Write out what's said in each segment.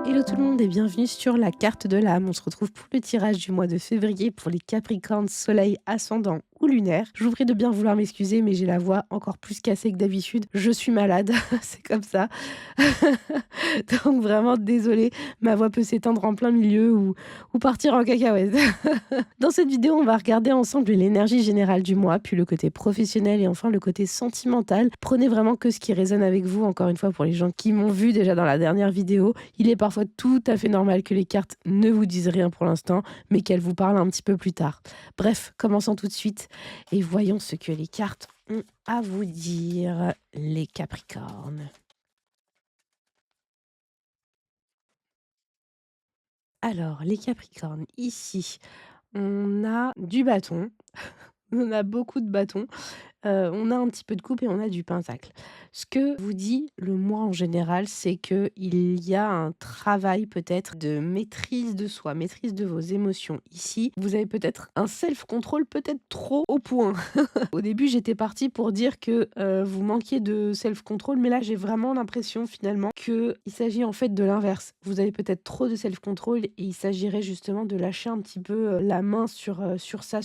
Hello tout le monde et bienvenue sur la carte de l'âme. On se retrouve pour le tirage du mois de février pour les Capricornes, soleil, ascendant ou lunaire. Je vous prie de bien vouloir m'excuser, mais j'ai la voix encore plus cassée que d'habitude. Je suis malade, c'est comme ça. Donc vraiment désolée, ma voix peut s'éteindre en plein milieu ou partir en cacahuète. Dans cette vidéo, on va regarder ensemble l'énergie générale du mois, puis le côté professionnel et enfin le côté sentimental. Prenez vraiment que ce qui résonne avec vous, encore une fois pour les gens qui m'ont vu déjà dans la dernière vidéo. Il est parfois tout à fait normal que les cartes ne vous disent rien pour l'instant, mais qu'elles vous parlent un petit peu plus tard. Bref, commençons tout de suite et voyons ce que les cartes ont à vous dire, les Capricornes. Alors, les Capricornes, ici, on a du bâton, on a beaucoup de bâtons. On a un petit peu de coupe et on a du pentacle. Ce que vous dit le mois en général, c'est qu'il y a un travail peut-être de maîtrise de soi, maîtrise de vos émotions. Ici, vous avez peut-être un self-control peut-être trop au point. Au début, j'étais partie pour dire que, vous manquiez de self-control, mais là, j'ai vraiment l'impression finalement qu'il s'agit en fait de l'inverse. Vous avez peut-être trop de self-control et il s'agirait justement de lâcher un petit peu, la main sur ça,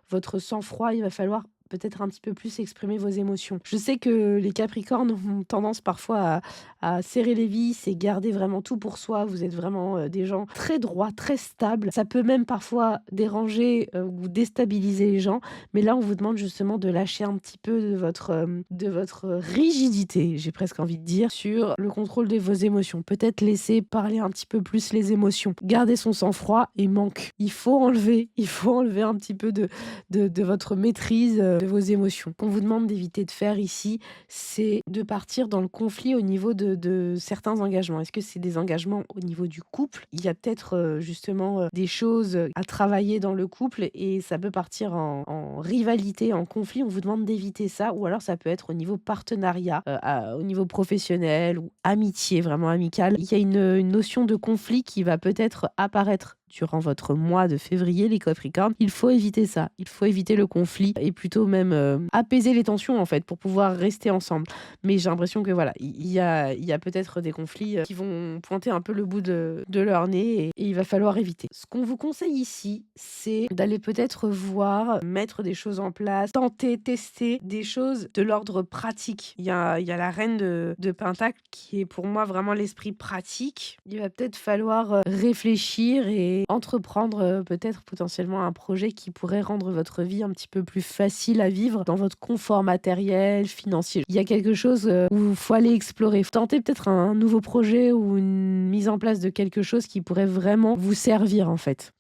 votre sang-froid. Il va falloir peut-être un petit peu plus exprimer vos émotions. Je sais que les Capricornes ont tendance parfois à serrer les vis et garder vraiment tout pour soi. Vous êtes vraiment des gens très droits, très stables. Ça peut même parfois déranger ou déstabiliser les gens. Mais là, on vous demande justement de lâcher un petit peu de votre rigidité, j'ai presque envie de dire, sur le contrôle de vos émotions. Peut-être laisser parler un petit peu plus les émotions. Garder son sang-froid et manque. Il faut enlever un petit peu de votre maîtrise de vos émotions. Qu'on vous demande d'éviter de faire ici, c'est de partir dans le conflit au niveau de certains engagements. Est-ce que c'est des engagements au niveau du couple? Il y a peut-être justement des choses à travailler dans le couple et ça peut partir en rivalité, en conflit. On vous demande d'éviter ça ou alors ça peut être au niveau partenariat, au niveau professionnel ou amitié, vraiment amical. Il y a une notion de conflit qui va peut-être apparaître durant votre mois de février, les Capricornes. Il faut éviter ça. Il faut éviter le conflit et plutôt même apaiser les tensions en fait pour pouvoir rester ensemble. Mais j'ai l'impression que voilà, il y a peut-être des conflits qui vont pointer un peu le bout de leur nez et il va falloir éviter. Ce qu'on vous conseille ici, c'est d'aller peut-être voir, mettre des choses en place, tenter, tester des choses de l'ordre pratique. Il y a la reine de Pentacle qui est pour moi vraiment l'esprit pratique. Il va peut-être falloir réfléchir et entreprendre peut-être potentiellement un projet qui pourrait rendre votre vie un petit peu plus facile à vivre dans votre confort matériel, financier. Il y a quelque chose où il faut aller explorer. Tenter peut-être un nouveau projet ou une mise en place de quelque chose qui pourrait vraiment vous servir en fait.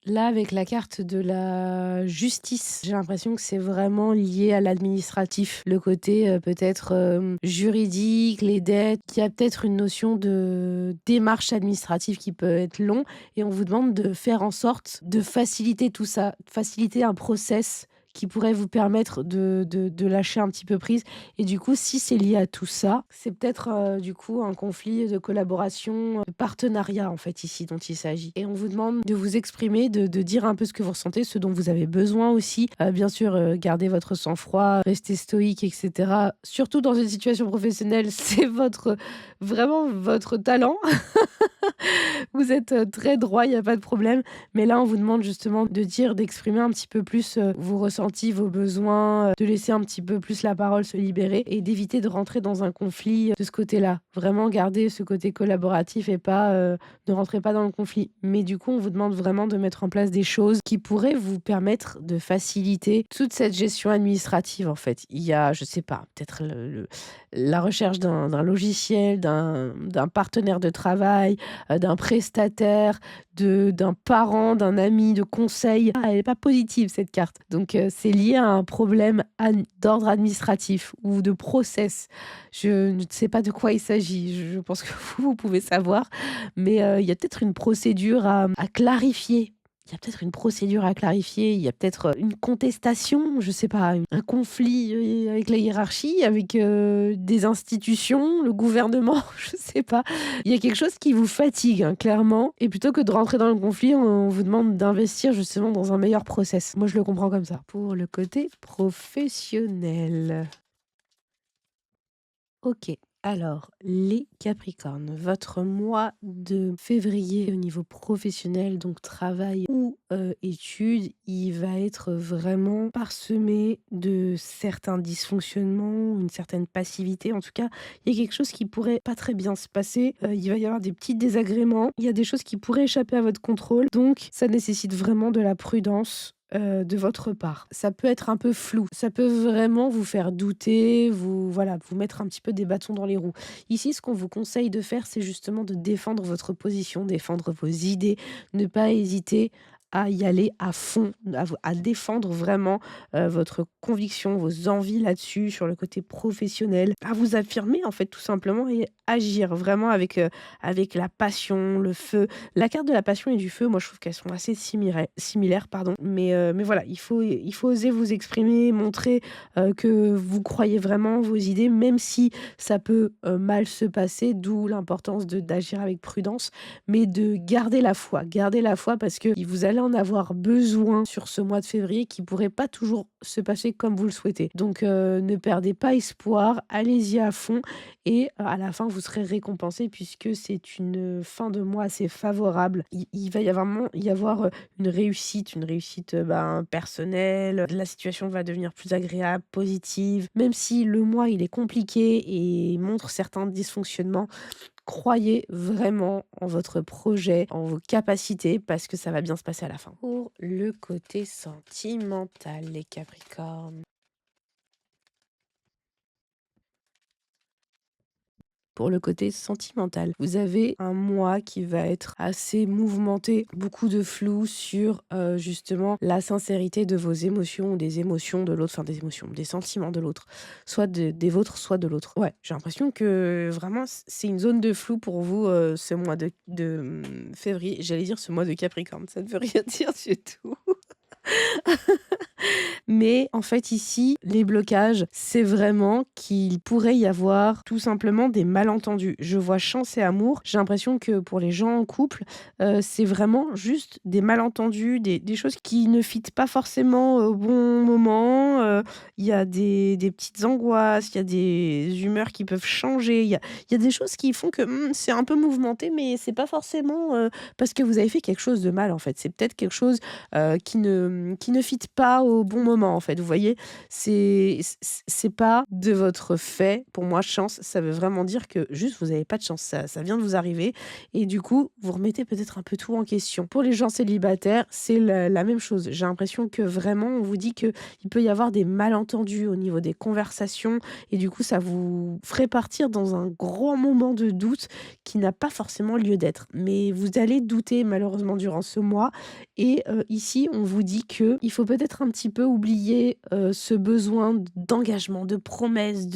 Là, avec la carte de la justice, j'ai l'impression que c'est vraiment lié à l'administratif. Le côté peut-être juridique, les dettes. Il y a peut-être une notion de démarche administrative qui peut être long et on vous demande de faire en sorte de faciliter tout ça, faciliter un process qui pourrait vous permettre de lâcher un petit peu prise. Et du coup, si c'est lié à tout ça, c'est peut-être du coup un conflit de collaboration, de partenariat en fait ici dont il s'agit. Et on vous demande de vous exprimer, de dire un peu ce que vous ressentez, ce dont vous avez besoin aussi. Bien sûr, gardez votre sang-froid, restez stoïque, etc. Surtout dans une situation professionnelle, c'est vraiment votre talent. Vous êtes, très droit, il y a pas de problème. Mais là, on vous demande justement de dire, d'exprimer un petit peu plus, vos ressentis, vos besoins, de laisser un petit peu plus la parole se libérer et d'éviter de rentrer dans un conflit, de ce côté-là. Vraiment garder ce côté collaboratif et pas, ne rentrez pas dans le conflit. Mais du coup, on vous demande vraiment de mettre en place des choses qui pourraient vous permettre de faciliter toute cette gestion administrative, en fait. Il y a, je sais pas, peut-être la recherche d'un logiciel, d'un partenaire de travail, d'un prestataire, d'un parent, d'un ami, de conseil. Ah, elle est pas positive cette carte. Donc c'est lié à un problème d'ordre administratif ou de process. Je ne sais pas de quoi il s'agit. Je pense que vous pouvez savoir. Mais il y a peut-être une procédure à clarifier. Il y a peut-être une procédure à clarifier, il y a peut-être, une contestation, je sais pas, un conflit, avec la hiérarchie, avec, des institutions, le gouvernement, je sais pas. Il y a quelque chose qui vous fatigue, hein, clairement et plutôt que de rentrer dans le conflit, on vous demande d'investir justement dans un meilleur process. Moi, je le comprends comme ça. Pour le côté professionnel. OK. Alors, les Capricornes, votre mois de février au niveau professionnel, donc travail ou études, il va être vraiment parsemé de certains dysfonctionnements, une certaine passivité. En tout cas, il y a quelque chose qui pourrait pas très bien se passer. Il va y avoir des petits désagréments. Il y a des choses qui pourraient échapper à votre contrôle. Donc, ça nécessite vraiment de la prudence. De votre part. Ça peut être un peu flou, ça peut vraiment vous faire douter, voilà, vous mettre un petit peu des bâtons dans les roues. Ici, ce qu'on vous conseille de faire, c'est justement de défendre votre position, défendre vos idées, ne pas hésiter à y aller à fond, à défendre vraiment, votre conviction, vos envies là-dessus, sur le côté professionnel, à vous affirmer, en fait, tout simplement et agir vraiment avec la passion, le feu. La carte de la passion et du feu, moi, je trouve qu'elles sont assez similaires, pardon. Mais voilà, il faut oser vous exprimer, montrer, que vous croyez vraiment en vos idées, même si ça peut, mal se passer, d'où l'importance de d'agir avec prudence, mais de garder la foi. Garder la foi parce que vous allez en avoir besoin sur ce mois de février qui pourrait pas toujours se passer comme vous le souhaitez. Donc, ne perdez pas espoir, allez-y à fond et à la fin, vous serez récompensé puisque c'est une fin de mois assez favorable. Il va y avoir, une réussite, ben, personnelle. La situation va devenir plus agréable, positive. Même si le mois, il est compliqué et montre certains dysfonctionnements, croyez vraiment en votre projet, en vos capacités parce que ça va bien se passer à la fin. Pour le côté sentimental, les Capricornes. Pour le côté sentimental. Vous avez un mois qui va être assez mouvementé, beaucoup de flou sur justement la sincérité de vos émotions ou des émotions de l'autre, enfin des émotions, des sentiments de l'autre, soit des vôtres, soit de l'autre. Ouais, j'ai l'impression que vraiment c'est une zone de flou pour vous ce mois de février. J'allais dire ce mois de Capricorne, ça ne veut rien dire du tout. Mais en fait, ici, les blocages, c'est vraiment qu'il pourrait y avoir tout simplement des malentendus. Je vois chance et amour. J'ai l'impression que pour les gens en couple, c'est vraiment juste des malentendus, des choses qui ne fitent pas forcément au bon moment. Il y a des petites angoisses, il y a des humeurs qui peuvent changer. Il y a des choses qui font que c'est un peu mouvementé, mais c'est pas forcément parce que vous avez fait quelque chose de mal, en fait. C'est peut-être quelque chose qui ne fit pas au bon moment, en fait, vous voyez? C'est pas de votre fait. Pour moi, chance, ça veut vraiment dire que juste vous avez pas de chance. Ça vient de vous arriver et du coup, vous remettez peut-être un peu tout en question. Pour les gens célibataires, c'est la même chose. J'ai l'impression que vraiment, on vous dit qu'il peut y avoir des malentendus au niveau des conversations et du coup, ça vous ferait partir dans un grand moment de doute qui n'a pas forcément lieu d'être. Mais vous allez douter malheureusement durant ce mois et ici, on vous dit que il faut peut-être un petit peu oublier, ce besoin d'engagement, de promesse,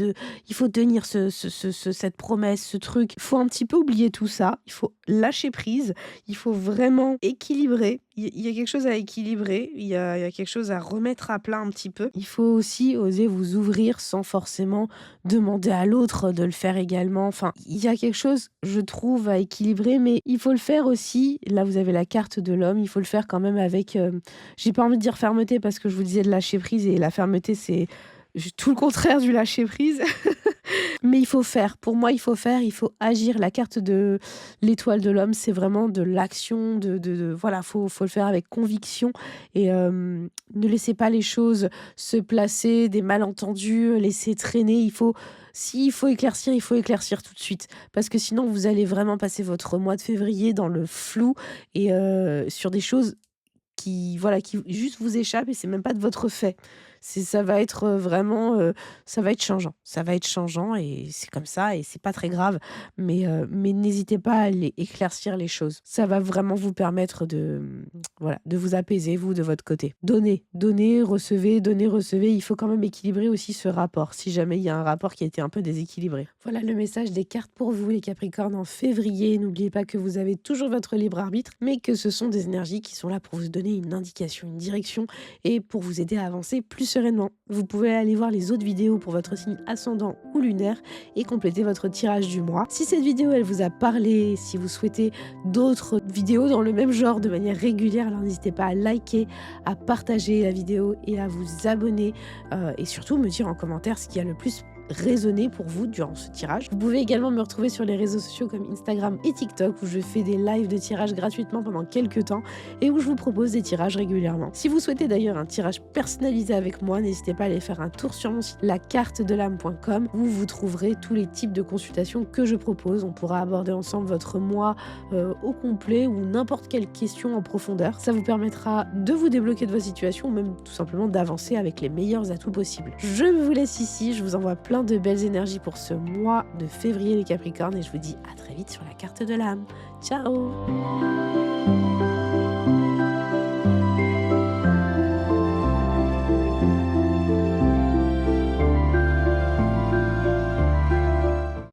il faut tenir cette promesse, ce truc. Il faut un petit peu oublier tout ça, il faut lâcher prise, il faut vraiment équilibrer. Il y a quelque chose à équilibrer, il y a quelque chose à remettre à plat un petit peu. Il faut aussi oser vous ouvrir sans forcément demander à l'autre de le faire également. Enfin, il y a quelque chose, je trouve, à équilibrer, mais il faut le faire aussi. Là, vous avez la carte de l'homme, il faut le faire quand même avec, j'ai pas envie de dire fermeté parce que je vous disais de lâcher prise et la fermeté, c'est tout le contraire du lâcher prise. Mais il faut faire. Pour moi, il faut faire, il faut agir. La carte de l'étoile de l'homme, c'est vraiment de l'action, voilà, faut le faire avec conviction et ne laissez pas les choses se placer, des malentendus, laisser traîner. S'il faut éclaircir, il faut éclaircir tout de suite. Parce que sinon, vous allez vraiment passer votre mois de février dans le flou et sur des choses qui juste vous échappent et c'est même pas de votre fait. Ça va être, vraiment, ça va être changeant. Ça va être changeant et c'est comme ça et c'est pas très grave. Mais n'hésitez pas à aller éclaircir les choses. Ça va vraiment vous permettre voilà, de vous apaiser, vous, de votre côté. Donnez, recevez, donnez, recevez. Il faut quand même équilibrer aussi ce rapport, si jamais il y a un rapport qui a été un peu déséquilibré. Voilà le message des cartes pour vous, les Capricornes, en février. N'oubliez pas que vous avez toujours votre libre arbitre, mais que ce sont des énergies qui sont là pour vous donner une indication, une direction et pour vous aider à avancer plus sereinement. Vous pouvez aller voir les autres vidéos pour votre signe ascendant ou lunaire et compléter votre tirage du mois. Si cette vidéo elle vous a parlé, si vous souhaitez d'autres vidéos dans le même genre de manière régulière, alors n'hésitez pas à liker, à partager la vidéo et à vous abonner et surtout me dire en commentaire ce qui a le plus résonné pour vous durant ce tirage. Vous pouvez également me retrouver sur les réseaux sociaux comme Instagram et TikTok où je fais des lives de tirage gratuitement pendant quelques temps et où je vous propose des tirages régulièrement. Si vous souhaitez d'ailleurs un tirage personnalisé avec moi, n'hésitez pas à aller faire un tour sur mon site lacartedelame.com où vous trouverez tous les types de consultations que je propose. On pourra aborder ensemble votre mois au complet ou n'importe quelle question en profondeur. Ça vous permettra de vous débloquer de vos situations ou même tout simplement d'avancer avec les meilleurs atouts possibles. Je vous laisse ici, je vous envoie plein de belles énergies pour ce mois de février les Capricornes et je vous dis à très vite sur la carte de l'âme. Ciao!